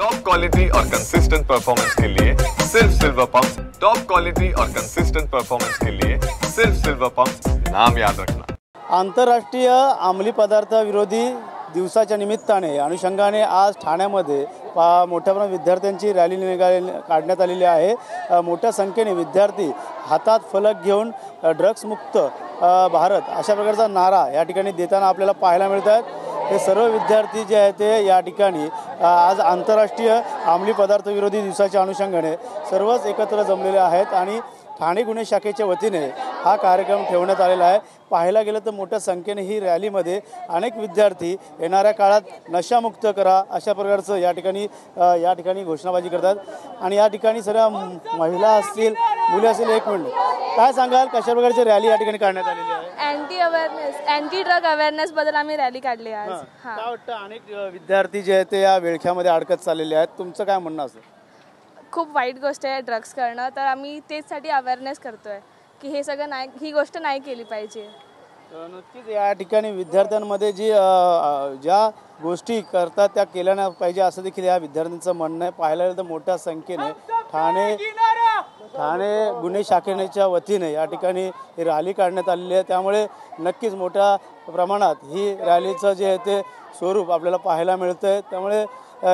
Top quality और consistent performance के लिए सिर्फ सिल्वर पंप्स। टॉप क्वालिटी और कंसिस्टेंट परफॉर्मेंस के लिए सिर्फ सिल्वर पंप्स, नाम याद रखना। आंतरराष्ट्रीय अंमली पदार्थ विरोधी दिवसाच्या निमित्ताने अनुषंगाने आज ठाण्यामध्ये मोठ्या प्रमाणात विद्यार्थ्यांची रॅली काढण्यात आलेली आहे। मोठ्या संख्येने विद्यार्थी हातात फलक घेऊन ड्रग्स मुक्त भारत अशा प्रकारचा नारा या ठिकाणी देताना आपल्याला पाहायला मिळतात। हे सर्व विद्यार्थी जे आहेत ते या ठिकाणी आज आंतरराष्ट्रीय अंमली पदार्थ विरोधी दिवसाच्या अनुषंगाने सर्वच एकत्र जमलेले आहेत आणि ठाणे गुन्हे शाखेच्या वतीने हा कार्यक्रम ठेवण्यात आलेला आहे। पाहायला गेलं तर मोठ्या संख्येने ही रॅलीमध्ये अनेक विद्यार्थी येणाऱ्या काळात नशामुक्त करा अशा प्रकारचं या ठिकाणी घोषणाबाजी करतात आणि या ठिकाणी सर्व महिला असतील मुले असतील। एक मिनिट, काय सांगाल कशा प्रकारची रॅली या ठिकाणी काढण्यात आलेली आहे? अँटी ड्रग अवेअरनेस बद्दल आम्ही रॅली काढली आज। काय वाटतं अनेक विद्यार्थी जे आहेत ते या विळख्यामध्ये अडकत चाललेले आहेत, तुमचं काय म्हणणं असेल? खूप वाईट गोष्ट आहे ड्रग्स करणं, तर आम्ही तेचसाठी अवेअरनेस करतोय की हे सगळं नाही, ही गोष्ट नाही केली पाहिजे। नक्कीच या ठिकाणी विद्यार्थ्यांमध्ये ज्या गोष्टी करतात त्या केल्या नाही पाहिजे असं देखील या विद्यार्थ्यांचं म्हणणं आहे। पाहायला गेलं तर मोठ्या संख्येने ठाणे गुन्हे शाखेच्या वतीने या ठिकाणी ही रॅली काढण्यात आलेली आहे। त्यामुळे नक्कीच मोठ्या प्रमाणात ही रॅलीचं जे आहे ते स्वरूप आपल्याला पाहायला मिळतं आहे। त्यामुळे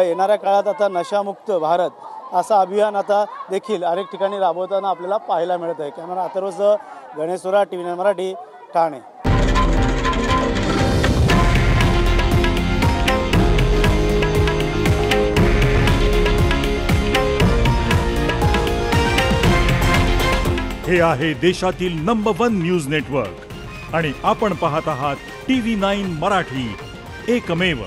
येणाऱ्या काळात आता नशामुक्त भारत असं अभियान आता देखील अनेक ठिकाणी राबवताना आपल्याला पाहायला मिळत आहे। कॅमेरा अथर्वसह गणेश सोरा, TV9 मराठी, ठाणे। हे आहे देशातील नंबर 1 न्यूज नेटवर्क आणि आपण पाहत आहात TV9 मराठी, एकमेव।